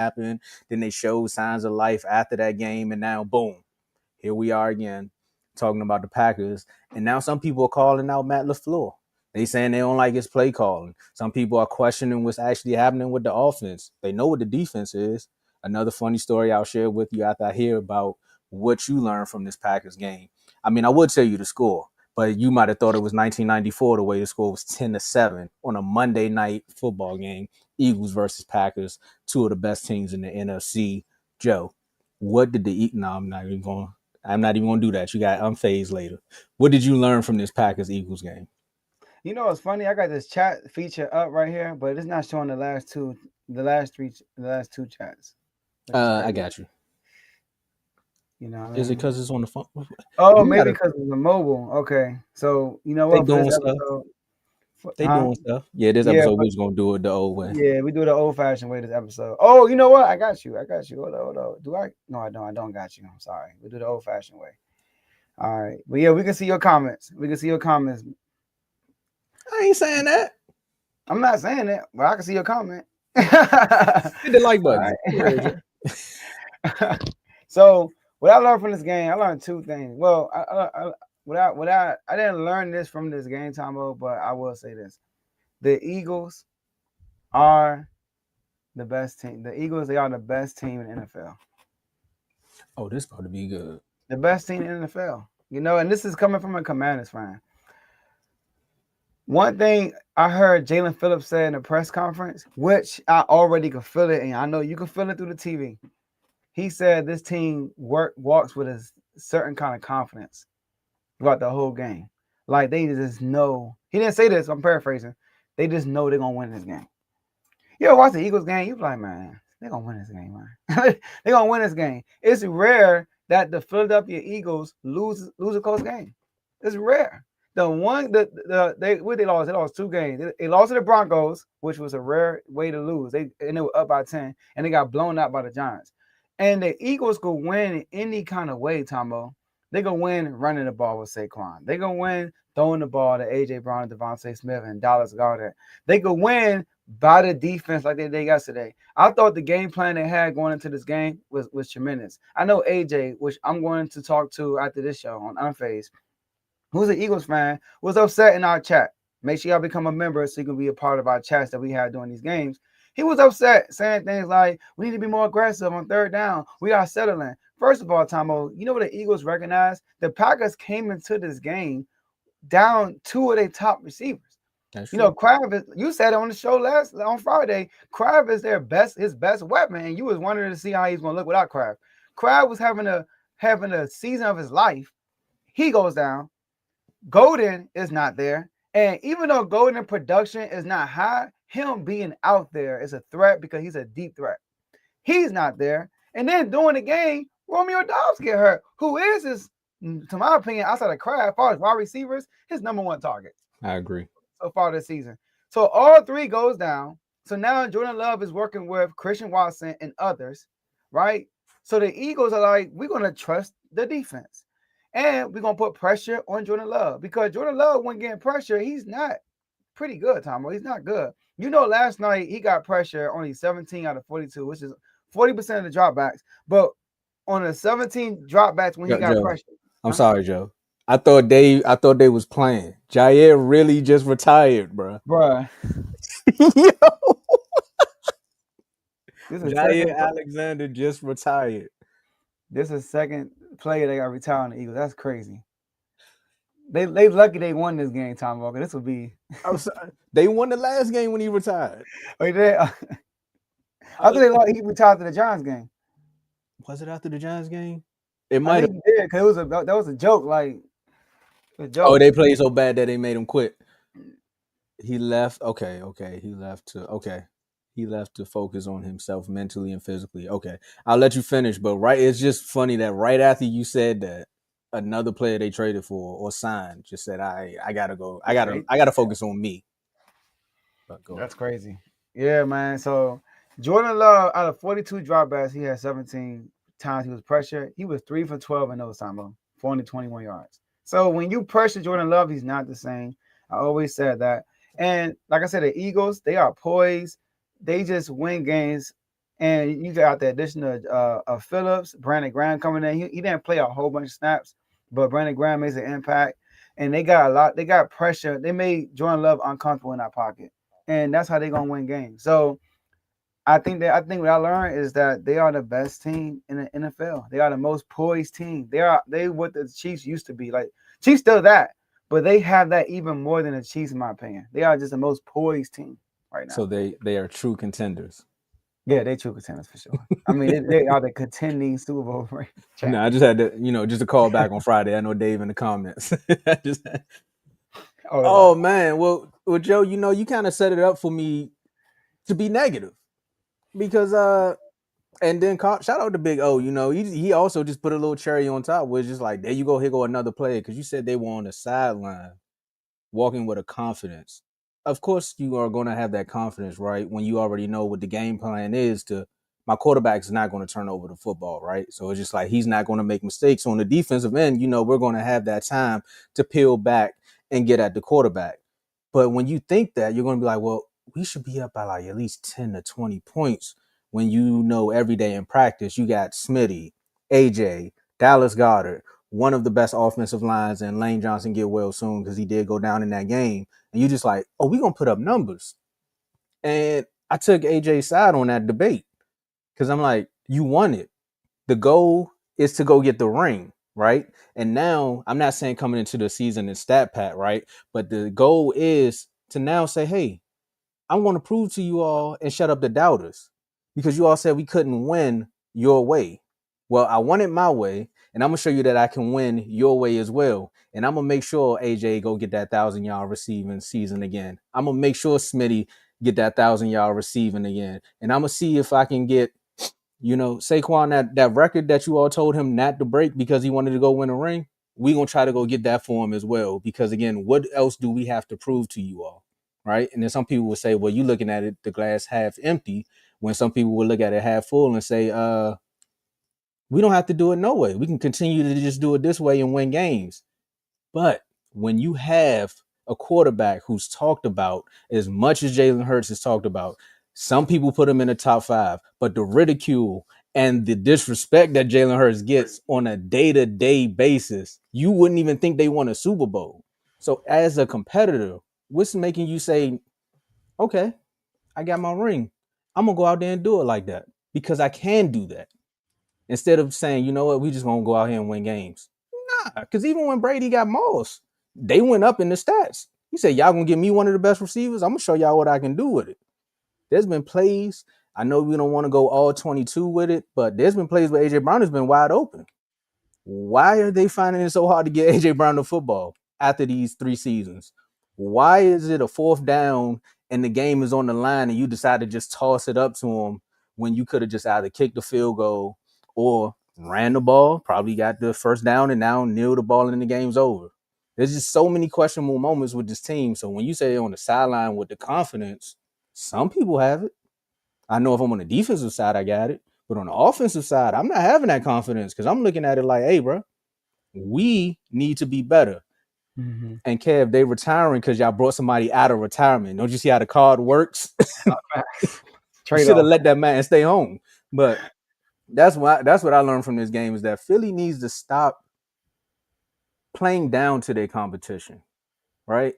happened. Then they showed signs of life after that game, and now boom, here we are again talking about the Packers. And now some people are calling out Matt LaFleur. They saying they don't like his play calling. Some people are questioning what's actually happening with the offense. They know what the defense is. Another funny story I'll share with you after I hear about what you learned from this Packers game. I mean, I would tell you the score, but you might have thought it was 1994 the way the score was 10-7 on a Monday night football game. Eagles versus Packers, two of the best teams in the NFC. Joe, what did the No, I'm not even going to do that. You got unfazed later. What did you learn from this Packers Eagles game? You know what's funny? I got this chat feature up right here, but it's not showing the last two chats. I got you. You know what I mean? Is it because it's on the phone? Oh, maybe because it's a mobile. Okay, so you know what? They doing stuff. Doing stuff. Yeah, this episode we was gonna do it the old way. Yeah, we do it the old-fashioned way this episode. Oh, you know what? I got you. Hold on. Do I? No, I don't. I don't got you. I'm sorry. We do the old-fashioned way. All right, but yeah, we can see your comments. I ain't saying that. I'm not saying that, but I can see your comment. Hit the like button. Right. So what I learned from this game, I learned two things. Well, I didn't learn this from this game, Tomo, but I will say this: the Eagles are the best team. The Eagles, they are the best team in the NFL. Oh, this about to be good. The best team in the NFL. You know, and this is coming from a Commanders fan. One thing I heard Jalen Phillips say in a press conference, which I already could feel it, and I know you can feel it through the TV. He said this team walks with a certain kind of confidence throughout the whole game. Like they just know. He didn't say this, I'm paraphrasing. They just know they're going to win this game. You ever watch the Eagles game? You're like, man, they're going to win this game, man. They're going to win this game. It's rare that the Philadelphia Eagles lose a close game. It's rare. They lost. They lost two games. They lost to the Broncos, which was a rare way to lose. They were up by 10, and they got blown out by the Giants. And the Eagles could win in any kind of way, Tomo. They can win running the ball with Saquon. They can win throwing the ball to A.J. Brown, Devontae Smith, and Dallas Goedert. They could win by the defense like they did yesterday. I thought the game plan they had going into this game was tremendous. I know A.J., which I'm going to talk to after this show on Unfazed, who's an Eagles fan, was upset in our chat. Make sure y'all become a member so you can be a part of our chats that we had during these games. He was upset, saying things like, we need to be more aggressive on third down. We are settling. First of all, Tomo, you know what the Eagles recognize? The Packers came into this game down two of their top receivers. That's true. Crab you said it on the show on Friday, Crab is his best weapon, and you was wondering to see how he's going to look without Crab. Crab was having a season of his life. He goes down. Golden is not there. And even though Golden production is not high, him being out there is a threat because he's a deep threat. He's not there. And then during the game, Romeo Doubs get hurt, who is to my opinion, outside of Crab, as far as wide receivers, his number one target. I agree. So far this season. So all three goes down. So now Jordan Love is working with Christian Watson and others, right? So the Eagles are like, we're going to trust the defense. And we're going to put pressure on Jordan Love because Jordan Love, when getting pressure, he's not pretty good, Tomo. He's not good. You know, last night he got pressure only 17 out of 42, which is 40% of the dropbacks. But on the 17 dropbacks when he got pressure. I'm sorry, Joe. I thought they was playing. Jair really just retired, bro. Bruh. Yo. Jair Alexander just retired. This is second player they got retired on the Eagles. That's crazy. They lucky they won this game, Tom Walker. This will be. I'm sorry. They won the last game when he retired. Oh, he did? I thought he retired to the Giants game. Was it after the Giants game? It might have. Yeah, because that was a joke. Like, a joke. Oh, they played so bad that they made him quit. He left. Okay. He left to focus on himself mentally and physically. Okay, I'll let you finish. But it's just funny that right after you said that, another player they traded for or signed just said, I gotta go. I gotta focus on me. That's crazy. Yeah, man. So Jordan Love, out of 42 dropbacks, he had 17 times he was pressured. He was 3 for 12 in those times, for only 21 yards. So when you pressure Jordan Love, he's not the same. I always said that. And like I said, the Eagles, they are poised. They just win games And you got the addition of Phillips, Brandon Graham coming in. He didn't play a whole bunch of snaps, but Brandon Graham makes an impact. And they got a lot. They got pressure. They made Jordan Love uncomfortable in that pocket, and that's how they're gonna win games. So I think what I learned is that they are the best team in the NFL. They are the most poised team. They what the Chiefs used to be. Like Chiefs still that, but they have that even more than the Chiefs in my opinion. They are just the most poised team right now. So they are true contenders. Yeah, they true contenders for sure. I mean, they are the contending Super Bowl No, I champions. just had to, just a call back on Friday. I know Dave in the comments. I just, Oh, oh right. man, well, Joe, you kind of set it up for me to be negative because and then shout out to Big O. He also just put a little cherry on top, where it's just like, there you go, here go another player, because you said they were on the sideline walking with a confidence. Of course, you are going to have that confidence, right? When you already know what the game plan is to my quarterback's not going to turn over the football, right? So it's just like he's not going to make mistakes on the defensive end. We're going to have that time to peel back and get at the quarterback. But when you think that, you're going to be like, well, we should be up by like at least 10 to 20 points when every day in practice you got Smitty, AJ, Dallas Goedert, one of the best offensive lines, and Lane Johnson get well soon because he did go down in that game. And you just like, oh, we gonna put up numbers. And I took AJ's side on that debate because I'm like, you won it. The goal is to go get the ring, right? And now I'm not saying coming into the season and stat pat, right? But the goal is to now say, hey, I'm going to prove to you all and shut up the doubters because you all said we couldn't win your way. Well, I won it my way, and I'm gonna show you that I can win your way as well. And I'm gonna make sure AJ go get that 1,000-yard receiving season again. I'm gonna make sure Smitty get that 1,000-yard receiving again, and I'm gonna see if I can get Saquon that record that you all told him not to break because he wanted to go win a ring. We gonna try to go get that for him as well because again, what else do we have to prove to you all? Right. And then some people will say, well, you looking at it, the glass half empty, when some people will look at it half full and say, we don't have to do it no way. We can continue to just do it this way and win games. But when you have a quarterback who's talked about as much as Jalen Hurts is talked about, some people put him in the top 5, but the ridicule and the disrespect that Jalen Hurts gets on a day-to-day basis, you wouldn't even think they won a Super Bowl. So as a competitor, what's making you say, okay, I got my ring. I'm going to go out there and do it like that because I can do that. Instead of saying, you know what, we just going to go out here and win games. Nah, because even when Brady got Moss, they went up in the stats. He said, y'all going to give me one of the best receivers? I'm going to show y'all what I can do with it. There's been plays. I know we don't want to go all 22 with it, but there's been plays where A.J. Brown has been wide open. Why are they finding it so hard to get A.J. Brown the football after these 3 seasons? Why is it a 4th down and the game is on the line and you decide to just toss it up to him when you could have just either kicked the field goal or ran the ball, probably got the first down and now kneel the ball and the game's over? There's just so many questionable moments with this team. So when you say on the sideline with the confidence, some people have it. I know if I'm on the defensive side, I got it. But on the offensive side, I'm not having that confidence because I'm looking at it like, hey, bro, we need to be better. Mm-hmm. And Kev, they retiring because y'all brought somebody out of retirement. Don't you see how the card works? You Trade should have off. let that man stay home. But that's what I learned from this game is that Philly needs to stop playing down to their competition, right?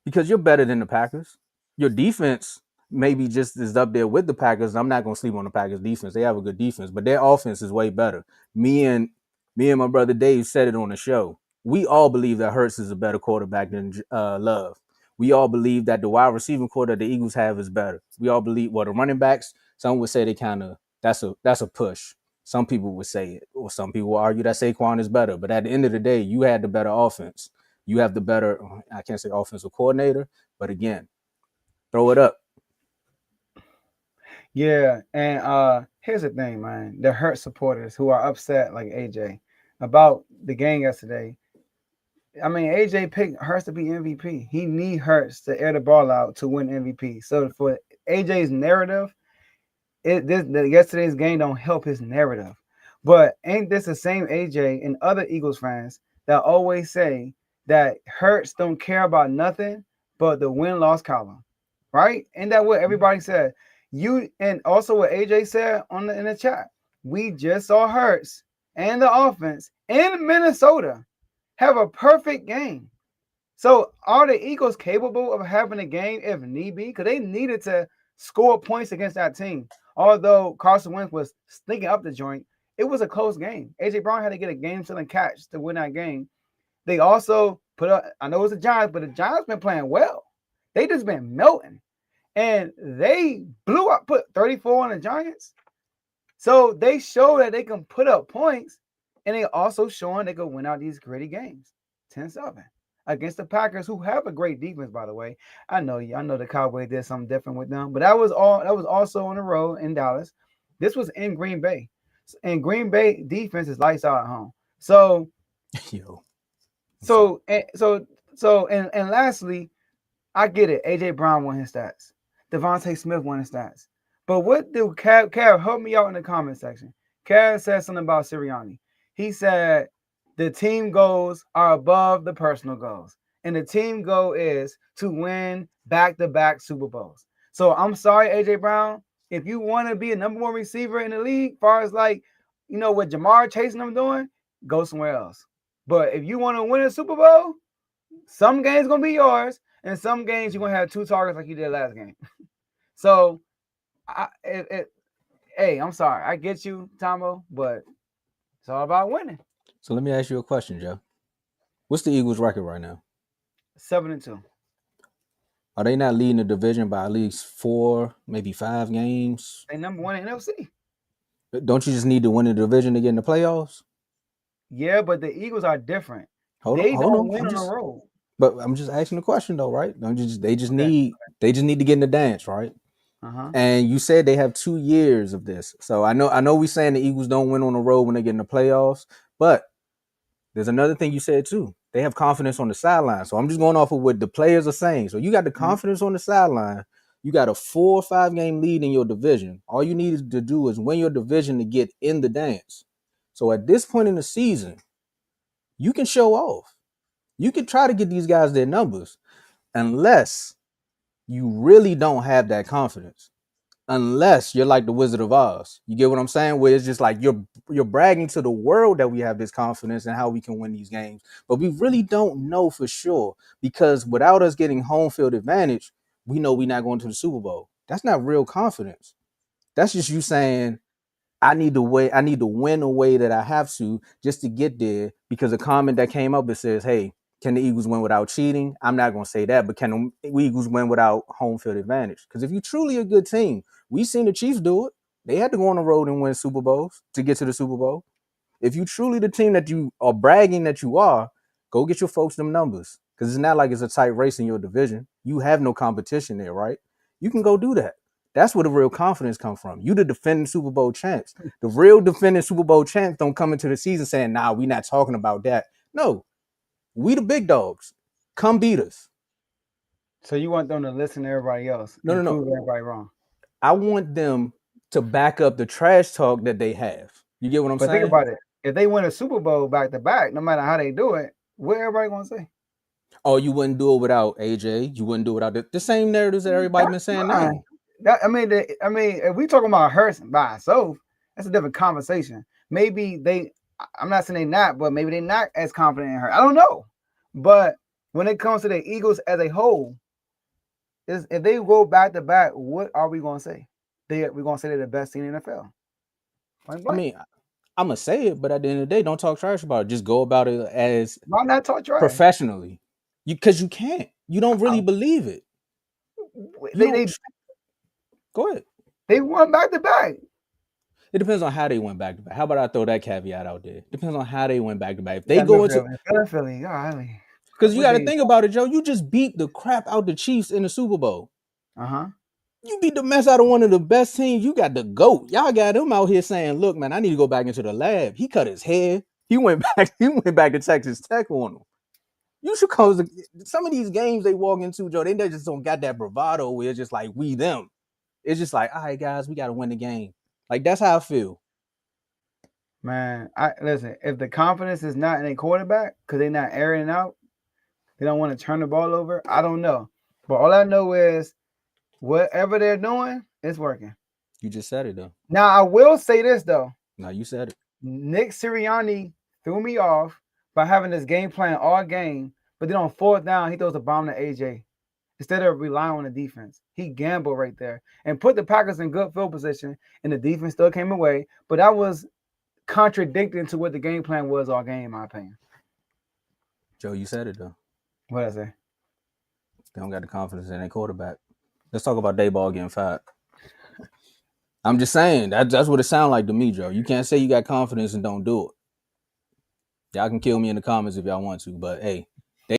Because you're better than the Packers. Your defense maybe just is up there with the Packers. I'm not going to sleep on the Packers defense. They have a good defense, but their offense is way better. Me and my brother Dave said it on the show. We all believe that Hurts is a better quarterback than Love. We all believe that the wide receiving core that the Eagles have is better. We all believe, well, the running backs, some would say they kind of that's a push. Some people would say it, or some people would argue that Saquon is better. But at the end of the day, you had the better offense. You have the better, I can't say offensive coordinator, but again, throw it up. Yeah, and here's the thing, man. The hurt supporters who are upset like AJ about the game yesterday. I mean, AJ picked Hurts to be MVP. He need Hurts to air the ball out to win MVP. So for AJ's narrative, yesterday's game don't help his narrative. But ain't this the same AJ and other Eagles fans that always say that Hurts don't care about nothing but the win-loss column, right? Ain't that what everybody said? You and also what AJ said in the chat. We just saw Hurts and the offense in Minnesota have a perfect game. So are the Eagles capable of having a game if need be? Because they needed to score points against that team. Although Carson Wentz was sneaking up the joint, it was a close game. AJ Brown had to get a game-sealing catch to win that game. They also put up, I know it's the Giants, but the Giants been playing well. They just been melting. And they blew up, put 34 on the Giants. So they show that they can put up points, and they also showing they can win out these gritty games. 10-7 against the Packers, who have a great defense, by the way. I know the Cowboys did something different with them, but that was also on the road in Dallas. This was in Green Bay. And Green Bay defense is lights out at home. So Yo. And lastly, I get it. AJ Brown won his stats. Devontae Smith won his stats. But what do Cav help me out in the comment section? Cav said something about Sirianni. He said the team goals are above the personal goals. And the team goal is to win back-to-back Super Bowls. So I'm sorry, AJ Brown. If you want to be a number one receiver in the league, as far as like, what Jamar Chase and them doing, go somewhere else. But if you want to win a Super Bowl, some games going to be yours. And some games you're going to have 2 targets like you did last game. So, hey, I'm sorry. I get you, Tomo, but it's all about winning. So let me ask you a question, Joe. What's the Eagles' record right now? 7-2. Are they not leading the division by at least 4, maybe 5 games? They number one in NFC. Don't you just need to win the division to get in the playoffs? Yeah, but the Eagles are different. Hold They on. don't win on the road. But I'm just asking the question though, right? They just need to get in the dance, right? Uh-huh. And you said they have 2 years of this. So I know we saying the Eagles don't win on the road when they get in the playoffs, but there's another thing you said too. They have confidence on the sideline. So I'm just going off of what the players are saying. So you got the confidence on the sideline. You got a 4 or 5 game lead in your division. All you need to do is win your division to get in the dance. So at this point in the season, you can show off. You can try to get these guys their numbers unless you really don't have that confidence. Unless you're like the Wizard of Oz. You get what I'm saying? Where it's just like you're bragging to the world that we have this confidence and how we can win these games. But we really don't know for sure because without us getting home field advantage, we know we're not going to the Super Bowl. That's not real confidence. That's just you saying, I need to win a way that I have to just to get there because a comment that came up that says, hey, can the Eagles win without cheating? I'm not going to say that, but can the Eagles win without home field advantage? Because if you're truly a good team, we've seen the Chiefs do it. They had to go on the road and win Super Bowls to get to the Super Bowl. If you truly the team that you are bragging that you are, go get your folks them numbers. Because it's not like it's a tight race in your division. You have no competition there, right? You can go do that. That's where the real confidence comes from. You the defending Super Bowl champs. The real defending Super Bowl champs don't come into the season saying, nah, we not talking about that. No, we the big dogs. Come beat us. So you want them to listen to everybody else and prove everybody wrong. I want them to back up the trash talk that they have. You get what I'm saying? But think about it. If they win a Super Bowl back to back, no matter how they do it, what everybody gonna say? Oh, you wouldn't do it without AJ. You wouldn't do it without the same narratives that everybody been saying now. I mean, if we talking about Hurts by itself, that's a different conversation. Maybe I'm not saying they not, but maybe they're not as confident in Hurts. I don't know. But when it comes to the Eagles as a whole, if they go back to back, what are we gonna say? We're gonna say they're the best team in the NFL. I mean, I'm gonna say it, but at the end of the day, don't talk trash about it. Just go about it as why not talk trash professionally? Because you can't. You don't really believe it. Go ahead. They won back to back. It depends on how they went back to back. How about I throw that caveat out there? Depends on how they went back to back. If they go into Philly, because you got to think about it, Joe. You just beat the crap out the Chiefs in the Super Bowl. You beat the mess out of one of the best teams. You got the GOAT. Y'all got him out here saying, "Look, man, I need to go back into the lab." He cut his hair. He went back. He went back to Texas Tech on him. You should cause some of these games they walk into, Joe. They just don't got that bravado where it's just like we them. It's just like, all right, guys, we got to win the game. Like that's how I feel. Man, listen. If the confidence is not in a quarterback because they're not airing out, they don't want to turn the ball over. I don't know, but all I know is whatever they're doing, It's working. You just said it though. Now I will say this though. No, you said it. Nick Sirianni threw me off by having this game plan all game, but then on fourth down he throws a bomb to AJ instead of relying on the defense. He gambled right there and put the Packers in good field position, and the defense still came away. But that was contradicting to what the game plan was all game, in my opinion. Joe, you said it though. What did I say? They don't got the confidence in their quarterback. Let's talk about Daboll getting fired. I'm just saying that's what it sounds like to me, Joe. You can't say you got confidence and don't do it. Y'all can kill me in the comments if y'all want to, but hey,